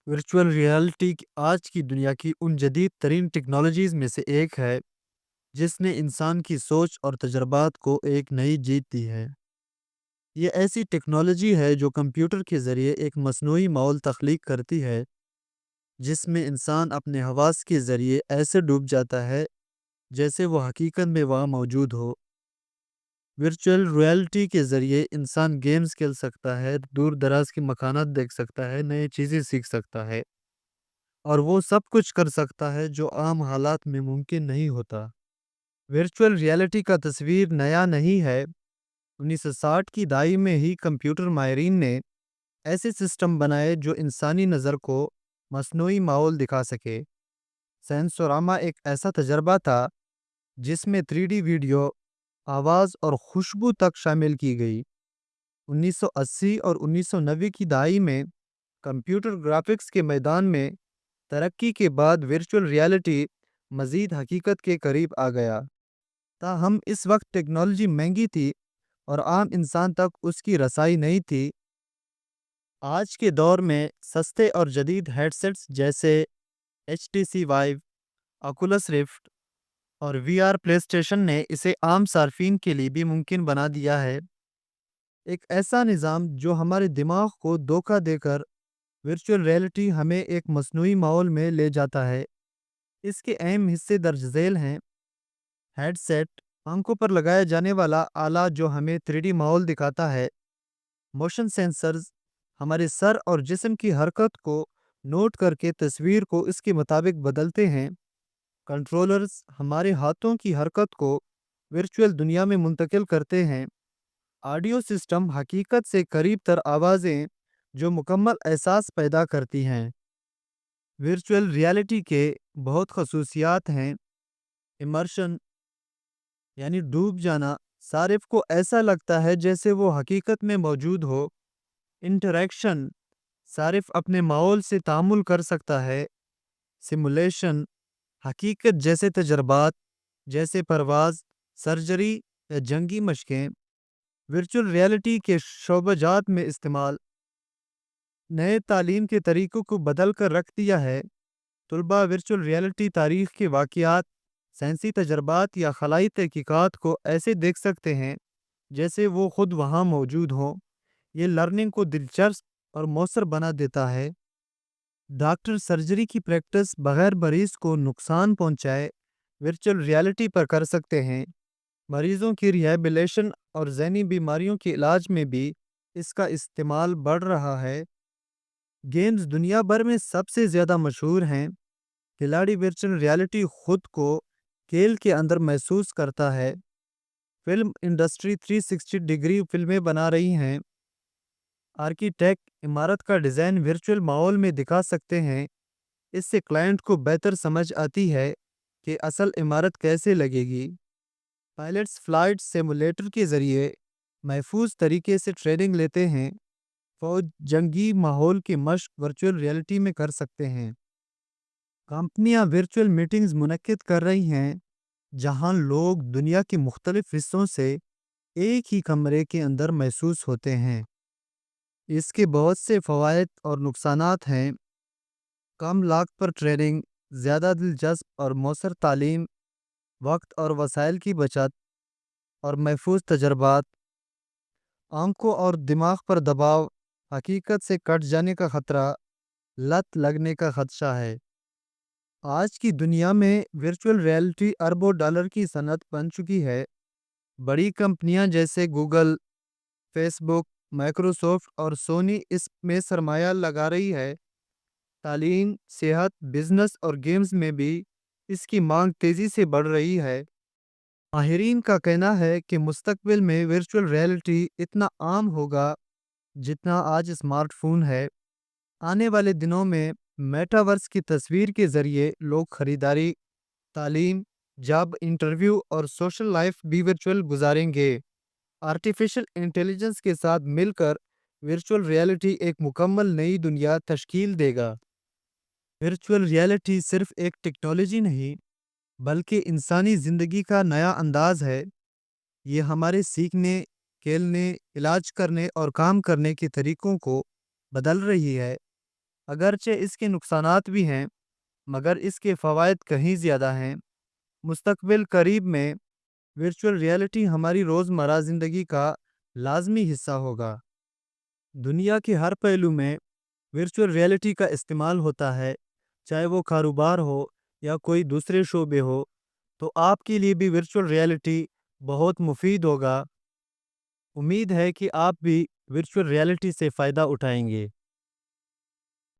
Virtual reality آج کی دنیا کی ان جدید ترین ٹیکنالوجیز میں سے ایک ہے جس نے انسان کی سوچ اور تجربات کو ایک نئی جیت دی ہے۔ یہ ایسی ٹیکنالوجی ہے جو کمپیوٹر کے ذریعے ایک مصنوعی ماحول تخلیق کرتی ہے جس میں انسان اپنے حواس کے ذریعے ایسے ڈوب جاتا ہے جیسے وہ حقیقت میں وہاں موجود ہو۔ ورچوئل ریئلٹی کے ذریعے انسان گیمز کھیل سکتا ہے، دور دراز کے مکانات دیکھ سکتا ہے، نئی چیزیں سیکھ سکتا ہے اور وہ سب کچھ کر سکتا ہے جو عام حالات میں ممکن نہیں ہوتا۔ ورچوئل ریئلٹی کا تصویر نیا نہیں ہے۔ 1960 کی دہائی میں ہی کمپیوٹر ماہرین نے ایسے سسٹم بنائے جو انسانی نظر کو مصنوعی ماحول دکھا سکے۔ سینسوراما ایک ایسا تجربہ تھا جس میں 3D ویڈیو، آواز اور خوشبو تک شامل کی گئی۔ 1980 اور 1990 کی دہائی میں کمپیوٹر گرافکس کے میدان میں ترقی کے بعد ورچوئل ریئلٹی مزید حقیقت کے قریب آ گیا۔ تاہم اس وقت ٹیکنالوجی مہنگی تھی اور عام انسان تک اس کی رسائی نہیں تھی۔ آج کے دور میں سستے اور جدید ہیڈ سیٹس جیسے HTC Vive، Oculus Rift اور VR پلے اسٹیشن نے اسے عام صارفین کے لیے بھی ممکن بنا دیا ہے۔ ایک ایسا نظام جو ہمارے دماغ کو دھوکہ دے کر ورچوئل ریئلٹی ہمیں ایک مصنوعی ماحول میں لے جاتا ہے۔ اس کے اہم حصے درج ذیل ہیں: ہیڈ سیٹ، آنکھوں پر لگایا جانے والا آلہ جو ہمیں 3D ماحول دکھاتا ہے۔ موشن سینسرز ہمارے سر اور جسم کی حرکت کو نوٹ کر کے تصویر کو اس کے مطابق بدلتے ہیں۔ کنٹرولرز ہمارے ہاتھوں کی حرکت کو ورچوئل دنیا میں منتقل کرتے ہیں۔ آڈیو سسٹم حقیقت سے قریب تر آوازیں جو مکمل احساس پیدا کرتی ہیں۔ ورچوئل ریئلٹی کے بہت خصوصیات ہیں۔ امرشن یعنی ڈوب جانا، صارف کو ایسا لگتا ہے جیسے وہ حقیقت میں موجود ہو۔ انٹریکشن، صارف اپنے ماحول سے تعامل کر سکتا ہے۔ سیمولیشن، حقیقت جیسے تجربات جیسے پرواز، سرجری یا جنگی مشقیں۔ ورچوئل ریئلٹی کے شعبہ جات میں استعمال نئے تعلیم کے طریقوں کو بدل کر رکھ دیا ہے۔ طلباء ورچوئل ریئلٹی تاریخ کے واقعات، سائنسی تجربات یا خلائی تحقیقات کو ایسے دیکھ سکتے ہیں جیسے وہ خود وہاں موجود ہوں۔ یہ لرننگ کو دلچسپ اور مؤثر بنا دیتا ہے۔ ڈاکٹر سرجری کی پریکٹس بغیر مریض کو نقصان پہنچائے ورچوئل ریئلٹی پر کر سکتے ہیں۔ مریضوں کی ریہیبلیشن اور ذہنی بیماریوں کے علاج میں بھی اس کا استعمال بڑھ رہا ہے۔ گیمز دنیا بھر میں سب سے زیادہ مشہور ہیں۔ کھلاڑی ورچوئل ریئلٹی خود کو کھیل کے اندر محسوس کرتا ہے۔ فلم انڈسٹری 360 ڈگری فلمیں بنا رہی ہیں۔ آرکیٹیکٹ عمارت کا ڈیزائن ورچوئل ماحول میں دکھا سکتے ہیں۔ اس سے کلائنٹ کو بہتر سمجھ آتی ہے کہ اصل عمارت کیسے لگے گی۔ پائلٹس فلائٹ سیمولیٹر کے ذریعے محفوظ طریقے سے ٹریننگ لیتے ہیں۔ فوج جنگی ماحول کی مشق ورچوئل ریئلٹی میں کر سکتے ہیں۔ کمپنیاں ورچوئل میٹنگز منعقد کر رہی ہیں جہاں لوگ دنیا کے مختلف حصوں سے ایک ہی کمرے کے اندر محسوس ہوتے ہیں۔ اس کے بہت سے فوائد اور نقصانات ہیں۔ کم لاگت پر ٹریننگ، زیادہ دلچسپ اور مؤثر تعلیم، وقت اور وسائل کی بچت اور محفوظ تجربات۔ آنکھوں اور دماغ پر دباؤ، حقیقت سے کٹ جانے کا خطرہ، لت لگنے کا خدشہ ہے۔ آج کی دنیا میں ورچوئل ریئلٹی اربوں ڈالر کی صنعت بن چکی ہے۔ بڑی کمپنیاں جیسے گوگل، فیس بک، مائکروسافٹ اور سونی اس میں سرمایہ لگا رہی ہے۔ تعلیم، صحت، بزنس اور گیمز میں بھی اس کی مانگ تیزی سے بڑھ رہی ہے۔ ماہرین کا کہنا ہے کہ مستقبل میں ورچوئل ریئلٹی اتنا عام ہوگا جتنا آج اسمارٹ فون ہے۔ آنے والے دنوں میں میٹاورس کی تصویر کے ذریعے لوگ خریداری، تعلیم، جاب انٹرویو اور سوشل لائف بھی ورچوئل گزاریں گے۔ آرٹیفیشل انٹیلیجنس کے ساتھ مل کر ورچوئل ریئلٹی ایک مکمل نئی دنیا تشکیل دے گا۔ ورچوئل ریئلٹی صرف ایک ٹیکنالوجی نہیں بلکہ انسانی زندگی کا نیا انداز ہے۔ یہ ہمارے سیکھنے، کھیلنے، علاج کرنے اور کام کرنے کے طریقوں کو بدل رہی ہے۔ اگرچہ اس کے نقصانات بھی ہیں، مگر اس کے فوائد کہیں زیادہ ہیں۔ مستقبل قریب میں ورچوئل ریئلٹی ہماری روزمرہ زندگی کا لازمی حصہ ہوگا۔ دنیا کے ہر پہلو میں ورچوئل ریئلٹی کا استعمال ہوتا ہے، چاہے وہ کاروبار ہو یا کوئی دوسرے شعبے ہو، تو آپ کے لیے بھی ورچوئل ریئلٹی بہت مفید ہوگا۔ امید ہے کہ آپ بھی ورچوئل ریئلٹی سے فائدہ اٹھائیں گے۔